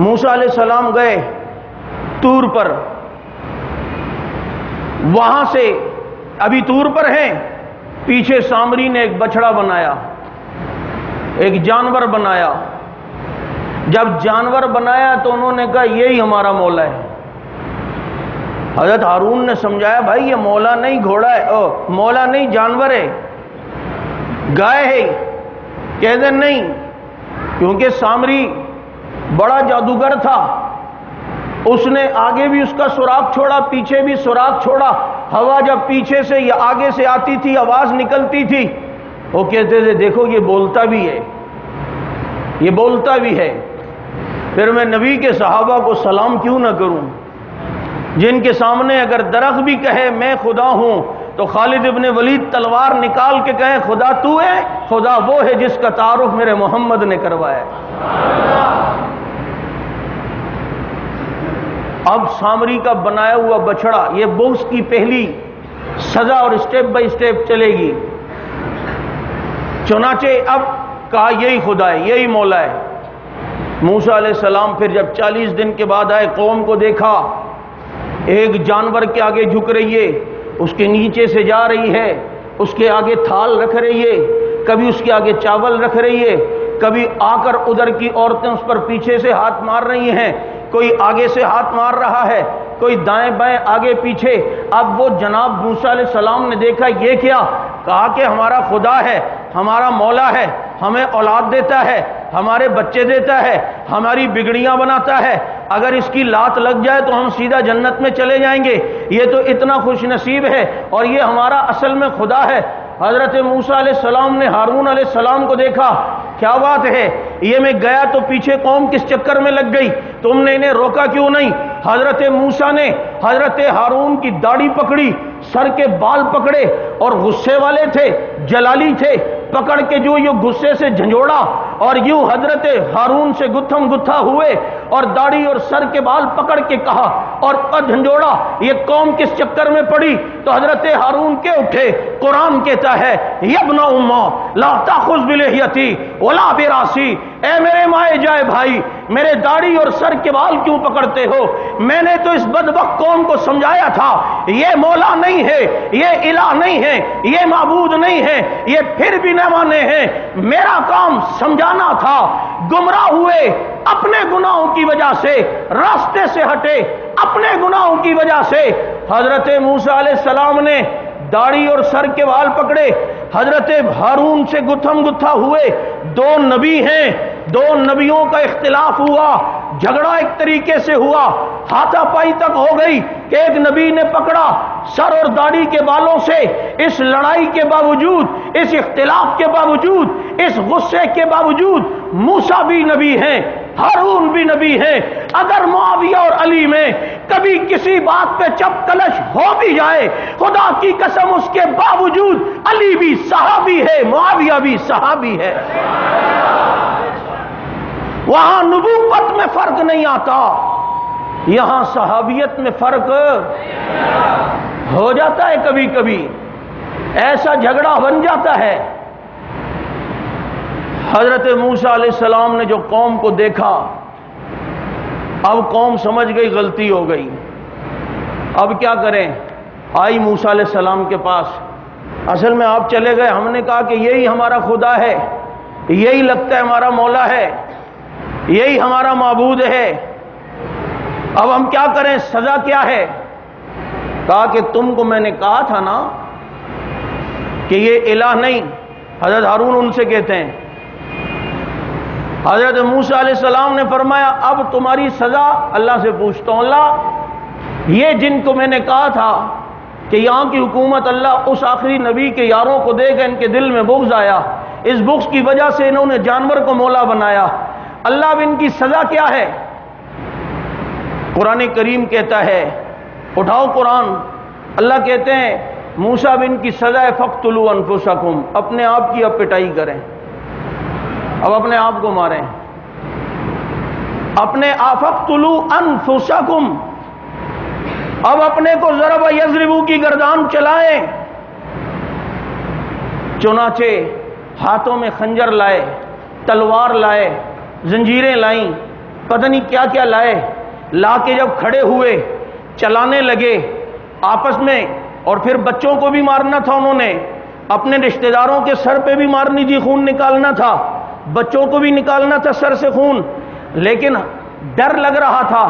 موسیٰ علیہ السلام گئے طور پر، وہاں سے ابھی طور پر ہیں، پیچھے سامری نے ایک بچڑا بنایا، ایک جانور بنایا۔ جب جانور بنایا تو انہوں نے کہا یہی ہمارا مولا ہے۔ حضرت ہارون نے سمجھایا بھائی یہ مولا نہیں گھوڑا ہے، مولا نہیں جانور ہے، گائے ہے۔ کہتے نہیں، کیونکہ سامری بڑا جادوگر تھا، اس نے آگے بھی اس کا سوراخ چھوڑا، پیچھے بھی سوراخ چھوڑا۔ ہوا جب پیچھے سے یا آگے سے آتی تھی، آواز نکلتی تھی، وہ کہتے تھے دیکھو یہ بولتا بھی ہے، یہ بولتا بھی ہے۔ پھر میں نبی کے صحابہ کو سلام کیوں نہ کروں، جن کے سامنے اگر درخت بھی کہے میں خدا ہوں تو خالد ابن ولید تلوار نکال کے کہے خدا تو ہے، خدا وہ ہے جس کا تعارف میرے محمد نے کروایا۔ اب سامری کا بنایا ہوا بچڑا، یہ بغض کی پہلی سزا اور اسٹیپ بائی اسٹیپ چلے گی۔ چنانچہ اب کہا یہی خدا ہے، یہی مولا ہے۔ موسیٰ علیہ السلام پھر جب 40 دن کے بعد آئے، قوم کو دیکھا ایک جانور کے آگے جھک رہی ہے، اس کے نیچے سے جا رہی ہے، اس کے آگے تھال رکھ رہی ہے، کبھی اس کے آگے چاول رکھ رہی ہے، کبھی آ کر ادھر کی عورتیں اس پر پیچھے سے ہاتھ مار رہی ہیں، کوئی آگے سے ہاتھ مار رہا ہے، کوئی دائیں بائیں آگے پیچھے۔ اب وہ جناب موسیٰ علیہ السلام نے دیکھا یہ کیا، کہا کہ ہمارا خدا ہے، ہمارا مولا ہے، ہمیں اولاد دیتا ہے، ہمارے بچے دیتا ہے، ہماری بگڑیاں بناتا ہے، اگر اس کی لات لگ جائے تو ہم سیدھا جنت میں چلے جائیں گے، یہ تو اتنا خوش نصیب ہے اور یہ ہمارا اصل میں خدا ہے۔ حضرت موسیٰ علیہ السلام نے ہارون علیہ السلام کو دیکھا، کیا بات ہے، یہ میں گیا تو پیچھے قوم کس چکر میں لگ گئی، تم نے انہیں روکا کیوں نہیں؟ حضرت موسیٰ نے حضرت ہارون کی داڑھی پکڑی، سر کے بال پکڑے، اور غصے والے تھے، جلالی تھے، پکڑ کے جو یہ غصے سے جھنجھوڑا اور یوں حضرت ہارون سے گتھم گتھا ہوئے اور داڑھی اور سر کے بال پکڑ کے کہا اور جھنجھوڑا یہ قوم کس چکر میں پڑی؟ تو حضرت ہارون کے اٹھے۔ قرآن کہتا ہے یبن امہ لا تاخذ بلحیتی ولا براسی، اے میرے مائے جائے بھائی، میرے داڑھی اور سر کے بال کیوں پکڑتے ہو؟ میں نے تو اس بدبخت قوم کو سمجھایا تھا یہ مولا نہیں ہے، یہ الہ نہیں ہے، یہ معبود نہیں ہے، یہ پھر بھی نہ مانے ہیں۔ میرا کام سمجھانا تھا، گمراہ ہوئے اپنے گناہوں کی وجہ سے، راستے سے ہٹے اپنے گناہوں کی وجہ سے۔ حضرت موسیٰ علیہ السلام نے داڑھی اور سر کے بال پکڑے، حضرت ہارون سے گتھم گتھا ہوئے۔ دو نبی ہیں، دو نبیوں کا اختلاف ہوا، جھگڑا ایک طریقے سے ہوا، ہاتھا پائی تک ہو گئی کہ ایک نبی نے پکڑا سر اور داڑھی کے بالوں سے۔ اس لڑائی کے باوجود، اس اختلاف کے باوجود، اس غصے کے باوجود موسیٰ بھی نبی ہیں، ہارون بھی نبی ہیں۔ اگر معاویہ اور علی میں کبھی کسی بات پہ چپ کلش ہو بھی جائے، خدا کی قسم اس کے باوجود علی بھی صحابی ہے، معاویہ بھی صحابی ہے۔ وہاں نبوت میں فرق نہیں آتا، یہاں صحابیت میں فرق ہو جاتا ہے، کبھی کبھی ایسا جھگڑا بن جاتا ہے۔ حضرت موسیٰ علیہ السلام نے جو قوم کو دیکھا، اب قوم سمجھ گئی غلطی ہو گئی، اب کیا کریں؟ آئی موسیٰ علیہ السلام کے پاس، اصل میں آپ چلے گئے، ہم نے کہا کہ یہی ہمارا خدا ہے، یہی لگتا ہے ہمارا مولا ہے، یہی ہمارا معبود ہے، اب ہم کیا کریں؟ سزا کیا ہے؟ کہا کہ تم کو میں نے کہا تھا نا کہ یہ الہ نہیں۔ حضرت ہارون ان سے کہتے ہیں، حضرت موسیٰ علیہ السلام نے فرمایا اب تمہاری سزا اللہ سے پوچھتا ہوں، اللہ یہ جن کو میں نے کہا تھا کہ یہاں کی حکومت اللہ اس آخری نبی کے یاروں کو دے گا، ان کے دل میں بغض آیا، اس بغض کی وجہ سے انہوں نے جانور کو مولا بنایا، اللہ اب ان کی سزا کیا ہے؟ قرآن کریم کہتا ہے، اٹھاؤ قرآن، اللہ کہتے ہیں موسیٰ اب ان کی سزا ہے فَاقْتُلُوا أَنفُسَكُمْ، اپنے آپ کی اب پٹائی کریں، اب اپنے آپ کو ماریں، اپنے فَاقْتُلُوا أَنفُسَكُمْ، اب اپنے کو ضرب یضربوا کی گردان چلائیں۔ چنانچہ ہاتھوں میں خنجر لائے، تلوار لائے، زنجیریں لائیں، پتہ نہیں کیا کیا لائے، لا کے جب کھڑے ہوئے چلانے لگے آپس میں، اور پھر بچوں کو بھی مارنا تھا، انہوں نے اپنے رشتہ داروں کے سر پہ بھی مارنی تھی، خون نکالنا تھا، بچوں کو بھی نکالنا تھا سر سے خون، لیکن ڈر لگ رہا تھا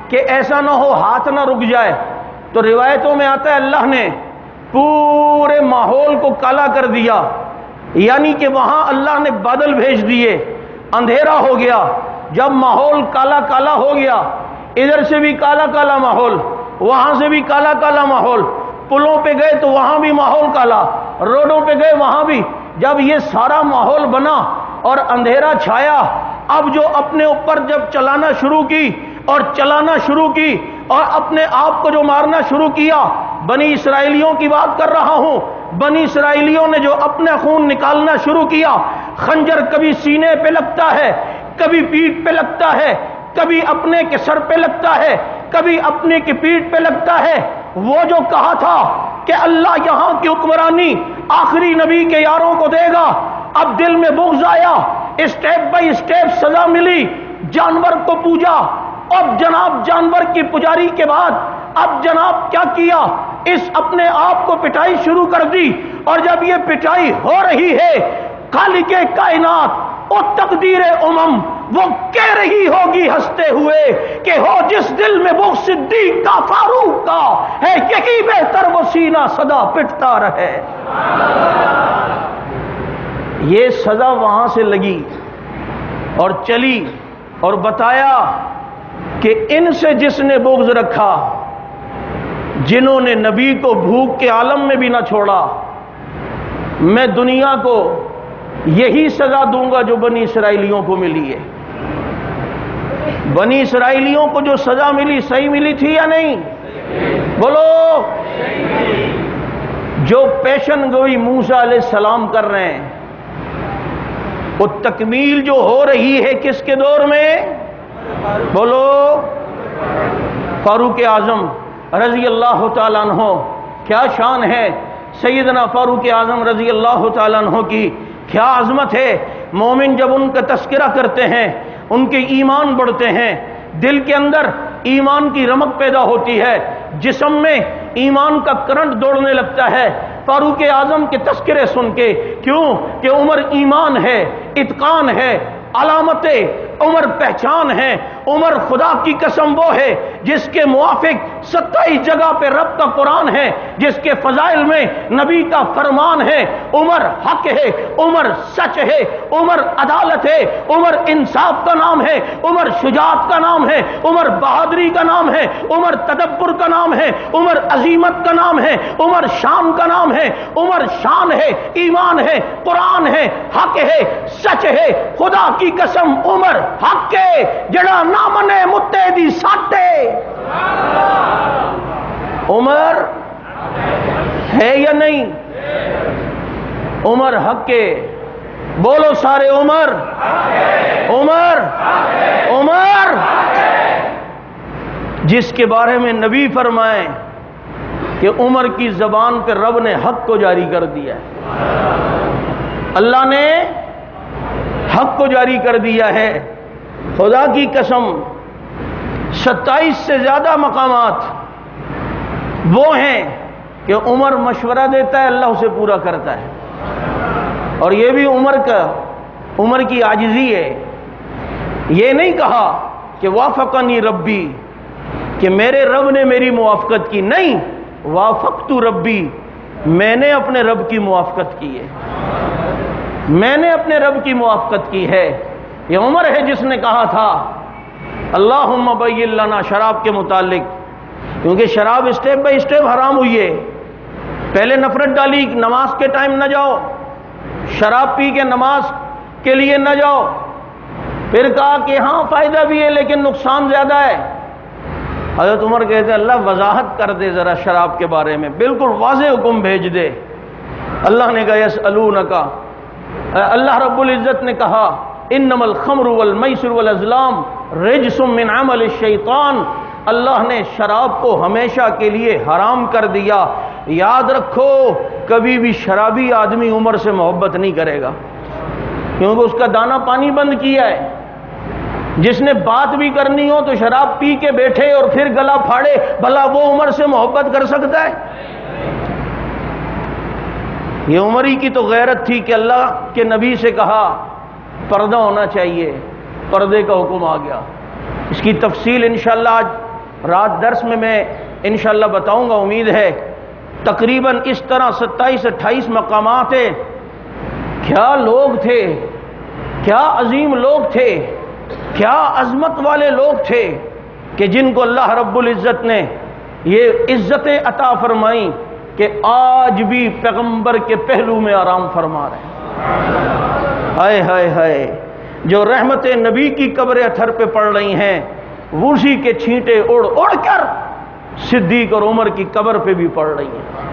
کہ ایسا نہ ہو ہاتھ نہ رک جائے، تو روایتوں میں آتا ہے اللہ نے پورے ماحول کو کالا کر دیا، یعنی کہ وہاں اللہ نے بادل بھیج دیے، اندھیرا ہو گیا۔ جب ماحول کالا کالا ہو گیا، ادھر سے بھی کالا کالا ماحول، وہاں سے بھی کالا کالا ماحول، پلوں پہ گئے تو وہاں بھی ماحول کالا، روڈوں پہ گئے وہاں بھی، جب یہ سارا ماحول بنا اور اندھیرا چھایا، اب جو اپنے اوپر جب چلانا شروع کی اور چلانا شروع کی اور اپنے آپ کو جو مارنا شروع کیا، بنی اسرائیلیوں کی بات کر رہا ہوں، بنی اسرائیلیوں نے جو اپنا خون نکالنا شروع کیا، خنجر کبھی سینے پہ لگتا ہے، کبھی پیٹھ پہ لگتا ہے، کبھی اپنے کے سر پہ لگتا ہے، کبھی اپنے کی پیٹھ پہ لگتا ہے۔ وہ جو کہا تھا کہ اللہ یہاں کی حکمرانی آخری نبی کے یاروں کو دے گا، اب دل میں بغض آیا، اسٹیپ بائی اسٹیپ سزا ملی، جانور کو پوجا، اب جناب جانور کی پجاری کے بعد اب جناب کیا کیا، اس اپنے آپ کو پٹائی شروع کر دی، اور جب یہ پٹائی ہو رہی ہے، خالق کائنات اور تقدیر وہ کہہ رہی ہوگی ہنستے ہوئے کہ ہو جس دل میں وہ صدیق کا فاروق کا ہے، یہی بہتر وہ سینہ سدا پٹتا رہے۔ یہ سزا وہاں سے لگی اور چلی، اور بتایا کہ ان سے جس نے بغض رکھا، جنہوں نے نبی کو بھوک کے عالم میں بھی نہ چھوڑا، میں دنیا کو یہی سزا دوں گا جو بنی اسرائیلیوں کو ملی ہے۔ بنی اسرائیلیوں کو جو سزا ملی صحیح ملی تھی یا نہیں؟ بولو۔ جو پیشن گوئی موسیٰ علیہ السلام کر رہے ہیں، وہ تکمیل جو ہو رہی ہے کس کے دور میں؟ بولو، فاروق اعظم رضی اللہ تعالیٰ عنہ۔ کیا شان ہے سیدنا فاروق اعظم رضی اللہ تعالیٰ عنہ کی، کیا عظمت ہے۔ مومن جب ان کا تذکرہ کرتے ہیں، ان کے ایمان بڑھتے ہیں، دل کے اندر ایمان کی رمق پیدا ہوتی ہے، جسم میں ایمان کا کرنٹ دوڑنے لگتا ہے فاروق اعظم کے تذکرے سن کے۔ کیوں کہ عمر ایمان ہے، اتقان ہے، علامت عمر پہچان ہے۔ عمر خدا کی قسم وہ ہے جس کے موافق 27 جگہ پہ رب کا قرآن ہے، جس کے فضائل میں نبی کا فرمان ہے۔ عمر حق ہے، عمر سچ ہے، عمر عدالت ہے، عمر انصاف کا نام ہے، عمر شجاعت کا نام ہے، عمر بہادری کا نام ہے، عمر تدبر کا نام ہے، عمر عظیمت کا نام ہے، عمر شان کا نام ہے۔ عمر شان ہے، ایمان ہے، قرآن ہے، حق ہے، سچ ہے۔ خدا کی قسم عمر حق ہے، جڑا نہ منے متے دی ساٹے۔ عمر ہے یا نہیں؟ عمر حق کے، بولو سارے عمر، عمر، عمر، جس کے بارے میں نبی فرمائے کہ عمر کی زبان پہ رب نے حق کو جاری کر دیا ہے، اللہ نے حق کو جاری کر دیا ہے۔ خدا کی قسم 27 سے زیادہ مقامات وہ ہیں کہ عمر مشورہ دیتا ہے، اللہ اسے پورا کرتا ہے، اور یہ بھی عمر کی عاجزی ہے۔ یہ نہیں کہا کہ وافقنی ربی، کہ میرے رب نے میری موافقت کی، نہیں، وافقت ربی، میں نے اپنے رب کی موافقت کی ہے، میں نے اپنے رب کی موافقت کی ہے۔ یہ عمر ہے جس نے کہا تھا اللہم بین لنا، شراب کے متعلق، کیونکہ شراب اسٹیپ بائی اسٹیپ حرام ہوئی ہے۔ پہلے نفرت ڈالی نماز کے ٹائم نہ جاؤ، شراب پی کے نماز کے لیے نہ جاؤ، پھر کہا کہ ہاں فائدہ بھی ہے لیکن نقصان زیادہ ہے۔ حضرت عمر کہتے ہیں اللہ وضاحت کر دے ذرا شراب کے بارے میں، بالکل واضح حکم بھیج دے۔ اللہ نے کہا یسألونک، اللہ رب العزت نے کہا انما الخمر والمیسر والازلام رجس من عمل الشیطان، اللہ نے شراب کو ہمیشہ کے لیے حرام کر دیا۔ یاد رکھو کبھی بھی شرابی آدمی عمر سے محبت نہیں کرے گا، کیونکہ اس کا دانا پانی بند کیا ہے۔ جس نے بات بھی کرنی ہو تو شراب پی کے بیٹھے اور پھر گلا پھاڑے، بھلا وہ عمر سے محبت کر سکتا ہے؟ یہ عمر ہی کی تو غیرت تھی کہ اللہ کے نبی سے کہا پردہ ہونا چاہیے، پردے کا حکم آ گیا۔ اس کی تفصیل انشاءاللہ آج رات درس میں انشاءاللہ بتاؤں گا، امید ہے۔ تقریباً اس طرح 27-28 مقامات ہیں۔ کیا لوگ تھے، کیا عظیم لوگ تھے، کیا عظمت والے لوگ تھے کہ جن کو اللہ رب العزت نے یہ عزتیں عطا فرمائیں کہ آج بھی پیغمبر کے پہلو میں آرام فرما رہے ہیں۔ ہائے ہائے ہائے، جو رحمت نبی کی قبر اطہر پہ پڑ رہی ہیں، اسی کے چھینٹے اڑ اڑ کر صدیق اور عمر کی قبر پہ بھی پڑ رہی ہیں۔